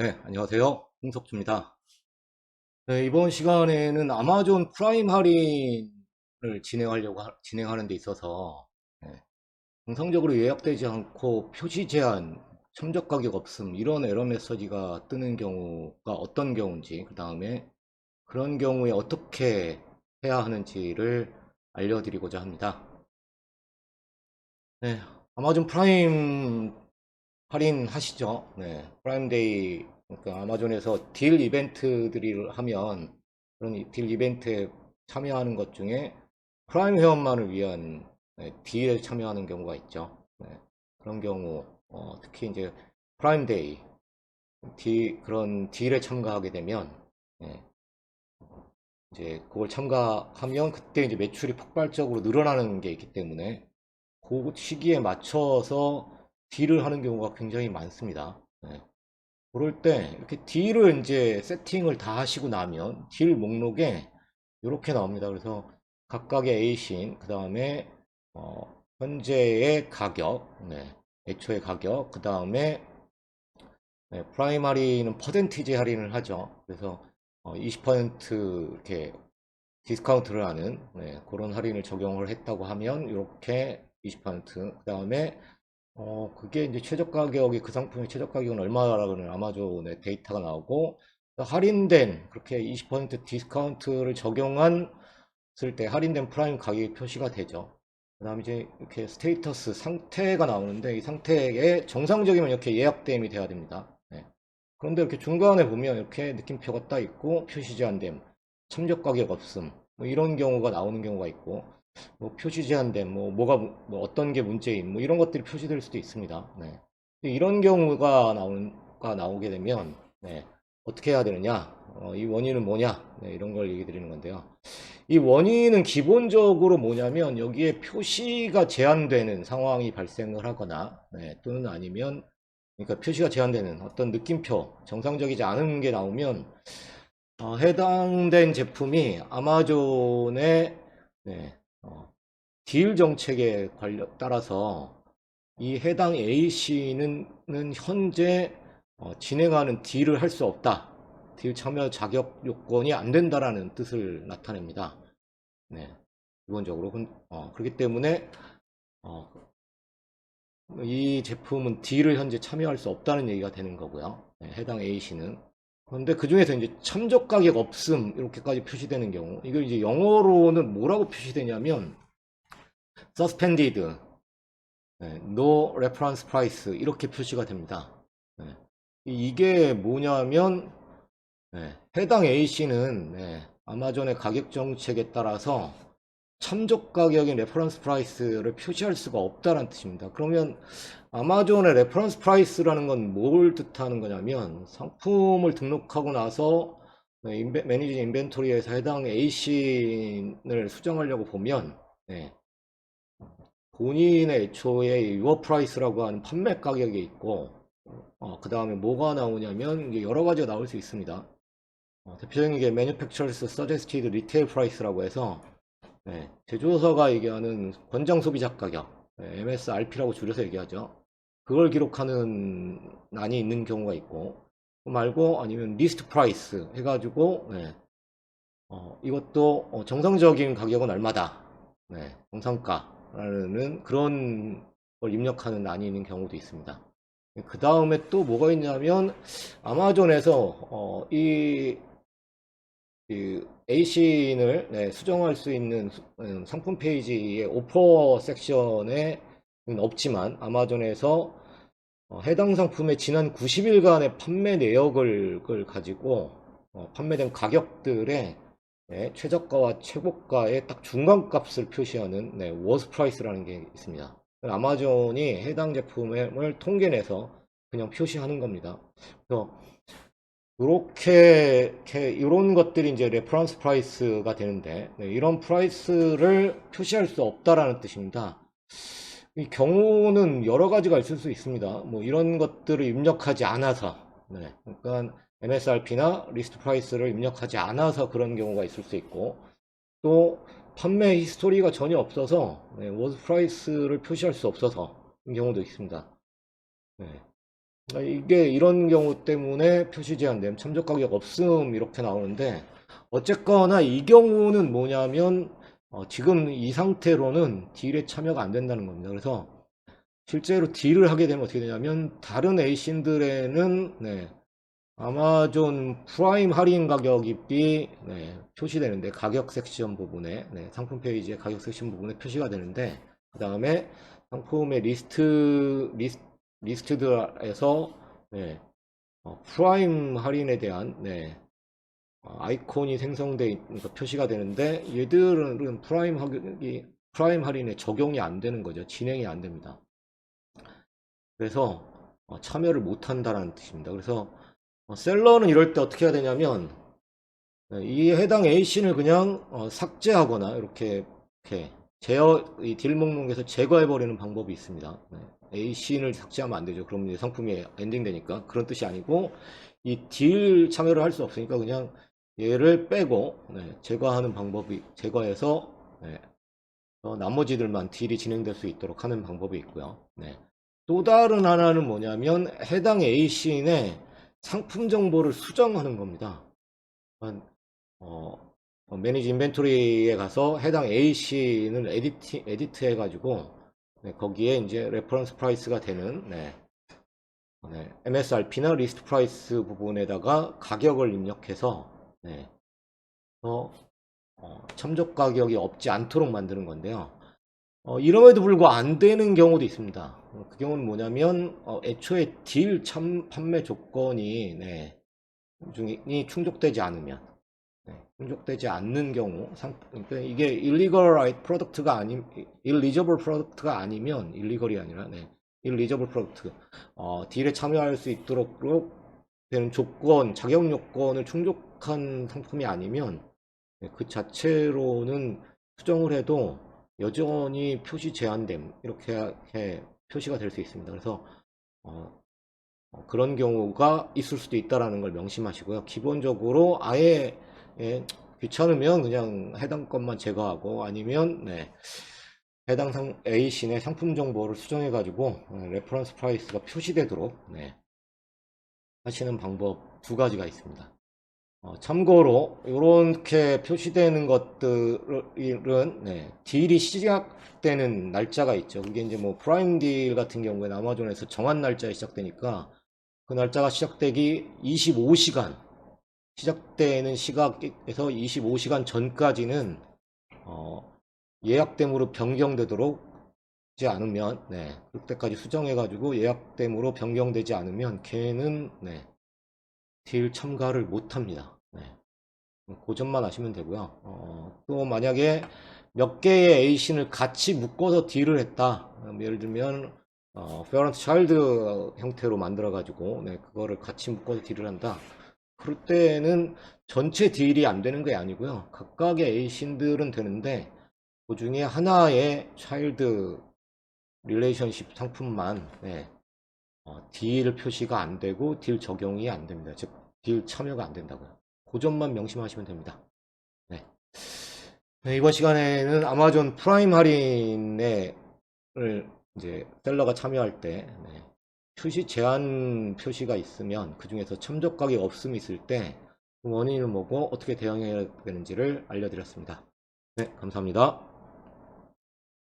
네, 안녕하세요. 홍석주입니다. 네, 이번 시간에는 아마존 프라임 할인을 진행하는 데 있어서, 네, 정상적으로 예약되지 않고 표시 제한, 참적 가격 없음, 이런 에러 메시지가 뜨는 경우가 어떤 경우인지, 그 다음에 그런 경우에 어떻게 해야 하는지를 알려드리고자 합니다. 네, 아마존 프라임 할인하시죠? 네, 프라임데이, 그러니까 아마존에서 딜 이벤트들을 하면 그런 딜 이벤트에 참여하는 것 중에 프라임 회원만을 위한 딜에 참여하는 경우가 있죠. 네, 그런 경우, 특히 이제 프라임데이, 그런 딜에 참가하게 되면, 네, 이제 그걸 참가하면 그때 이제 매출이 폭발적으로 늘어나는 게 있기 때문에 그 시기에 맞춰서 딜을 하는 경우가 굉장히 많습니다. 네. 그럴 때 이렇게 딜을 이제 세팅을 다 하시고 나면 딜 목록에 이렇게 나옵니다. 그래서 각각의 A신, 그 다음에 현재의 가격, 네, 애초의 가격, 그 다음에 프라이머리는 퍼센티지 할인을 하죠. 그래서 20% 이렇게 디스카운트를 하는 그런 할인을 적용을 했다고 하면 이렇게 20%, 그 다음에 그게 이제 최저 가격이 그 상품의 최저 가격은 얼마라는 아마존의 데이터가 나오고 할인된 그렇게 20% 디스카운트를 적용한 쓸 때 할인된 프라임 가격이 표시가 되죠. 그 다음에 이제 이렇게 스테이터스 상태가 나오는데 이 상태에 정상적이면 이렇게 예약됨이 돼야 됩니다. 네. 그런데 이렇게 중간에 보면 이렇게 느낌표가 따 있고 표시 제한됨, 참적 가격 없음, 뭐 이런 경우가 나오는 경우가 있고 뭐 표시 제한됨, 뭐 어떤 게 문제임, 뭐 이런 것들이 표시될 수도 있습니다. 네. 이런 경우가 나오게 되면 네, 어떻게 해야 되느냐? 이 원인은 뭐냐? 네, 이런 걸 얘기 드리는 건데요. 이 원인은 기본적으로 뭐냐면 여기에 표시가 제한되는 상황이 발생을 하거나 또는 아니면 그러니까 표시가 제한되는 어떤 느낌표 정상적이지 않은 게 나오면 해당된 제품이 아마존의 네, 딜 정책에 따라서 이 해당 A씨는 현재 진행하는 딜을 할 수 없다. 딜 참여 자격 요건이 안 된다라는 뜻을 나타냅니다. 네, 기본적으로. 그렇기 때문에 어, 이 제품은 딜을 현재 참여할 수 없다는 얘기가 되는 거고요. 네, 해당 A씨는. 그런데 그 중에서 이제 참적 가격 없음 이렇게까지 표시되는 경우, 이걸 이제 영어로는 뭐라고 표시되냐면 suspended, no reference price 이렇게 표시가 됩니다. 네, 이게 뭐냐면 해당 A씨는 아마존의 가격 정책에 따라서 참적 가격인 레퍼런스 프라이스를 표시할 수가 없다는 뜻입니다. 그러면 아마존의 레퍼런스 프라이스라는 건 뭘 뜻하는 거냐면 상품을 등록하고 나서 매니지 인벤토리에서 해당 A신을 수정하려고 보면 본인의 애초에 유어 프라이스라고 하는 판매 가격이 있고 그 다음에 뭐가 나오냐면 이제 여러 가지가 나올 수 있습니다. 대표적인 게 Manufacturer's Suggested Retail Price라고 해서 제조사가 얘기하는 권장 소비자 가격, MSRP라고 줄여서 얘기하죠. 그걸 기록하는 란이 있는 경우가 있고, 그 말고 아니면 리스트 프라이스 해가지고 이것도 정상적인 가격은 얼마다, 정상가라는 그런 걸 입력하는 란이 있는 경우도 있습니다. 그 다음에 또 뭐가 있냐면 아마존에서 그 A신을 수정할 수 있는 상품 페이지의 오퍼 섹션에 없지만 아마존에서 해당 상품의 지난 90일간의 판매 내역을 가지고 판매된 가격들의 최저가와 최고가의 딱 중간값을 표시하는 워스 프라이스라는 게 있습니다. 아마존이 해당 제품을 통계내서 그냥 표시하는 겁니다. 그래서 이런 것들이 이제 레퍼런스 프라이스가 되는데, 이런 프라이스를 표시할 수 없다라는 뜻입니다. 이 경우는 여러 가지가 있을 수 있습니다. 뭐 이런 것들을 입력하지 않아서, 그러니까 MSRP나 리스트 프라이스를 입력하지 않아서 그런 경우가 있을 수 있고, 또 판매 히스토리가 전혀 없어서 워드 프라이스를 표시할 수 없어서 그런 경우도 있습니다. 네. 이게 이런 경우 때문에 표시 제한됨, 참조 가격 없음 이렇게 나오는데 어쨌거나 이 경우는 뭐냐면 지금 이 상태로는 딜에 참여가 안 된다는 겁니다. 그래서 실제로 딜을 하게 되면 어떻게 되냐면 다른 에이신들에는 아마존 프라임 할인 가격이 표시되는데 가격 섹션 부분에 상품 페이지의 가격 섹션 부분에 표시가 되는데 그 다음에 상품의 리스트드에서 프라임 할인에 대한 아이콘이 생성돼 그러니까 표시가 되는데 얘들은 프라임 할인에 적용이 안 되는 거죠. 진행이 안 됩니다. 그래서 참여를 못 한다는 뜻입니다. 그래서 셀러는 이럴 때 어떻게 해야 되냐면 이 해당 A신을 그냥 삭제하거나 이렇게 이 딜 목록에서 제거해 버리는 방법이 있습니다. A신을 삭제하면 안 되죠. 그럼 상품이 엔딩되니까 그런 뜻이 아니고 이 딜 참여를 할 수 없으니까 그냥 얘를 빼고 제거하는 방법이 제거해서 나머지들만 딜이 진행될 수 있도록 하는 방법이 있고요. 또 다른 하나는 뭐냐면 해당 A신의 상품 정보를 수정하는 겁니다. 매니지 인벤토리에 가서 해당 A신을 에디트 해가지고 거기에 이제 레퍼런스 프라이스가 되는 MSRP나 리스트 프라이스 부분에다가 가격을 입력해서 참조 가격이 없지 않도록 만드는 건데요. 이럼에도 불구하고 안 되는 경우도 있습니다. 그 경우는 뭐냐면 애초에 딜 판매 조건이 충족되지 않으면 충족되지 않는 경우 그러니까 이게 illegal product가 illegible product가 아니면 illegally 아니라 illegible product 딜에 참여할 수 있도록 되는 조건 자격 요건을 충족한 상품이 아니면 그 자체로는 수정을 해도 여전히 표시 제한됨 이렇게 표시가 될 수 있습니다. 그래서 그런 경우가 있을 수도 있다라는 걸 명심하시고요. 기본적으로 아예 귀찮으면 그냥 해당 것만 제거하고 아니면 해당 A신의 상품 정보를 수정해 가지고 레퍼런스 프라이스가 표시되도록 하시는 방법 두 가지가 있습니다. 참고로 이렇게 표시되는 것들은 딜이 시작되는 날짜가 있죠. 그게 이제 뭐 프라임 딜 같은 경우에는 아마존에서 정한 날짜에 시작되니까 그 날짜가 시작되기 25시간 시작되는 시각에서 25시간 전까지는 예약됨으로 변경되도록 하지 않으면 그때까지 수정해 가지고 예약됨으로 변경되지 않으면 걔는 딜 참가를 못 합니다. 그 점만 아시면 되고요. 또 만약에 몇 개의 A신을 같이 묶어서 딜을 했다. 예를 들면 페어런트 차일드 형태로 만들어 가지고 그거를 같이 묶어서 딜을 한다. 그럴 때는 전체 딜이 안 되는 게 아니고요. 각각의 A신들은 되는데 그 중에 하나의 차일드 릴레이션십 상품만 딜 표시가 안 되고 딜 적용이 안 됩니다. 즉 딜 참여가 안 된다고요. 그 점만 명심하시면 됩니다. 이번 시간에는 아마존 프라임 할인을 이제 셀러가 참여할 때 표시 제한 표시가 있으면 그 중에서 참조 가격이 없음이 있을 때 원인은 뭐고 어떻게 대응해야 되는지를 알려드렸습니다. 감사합니다.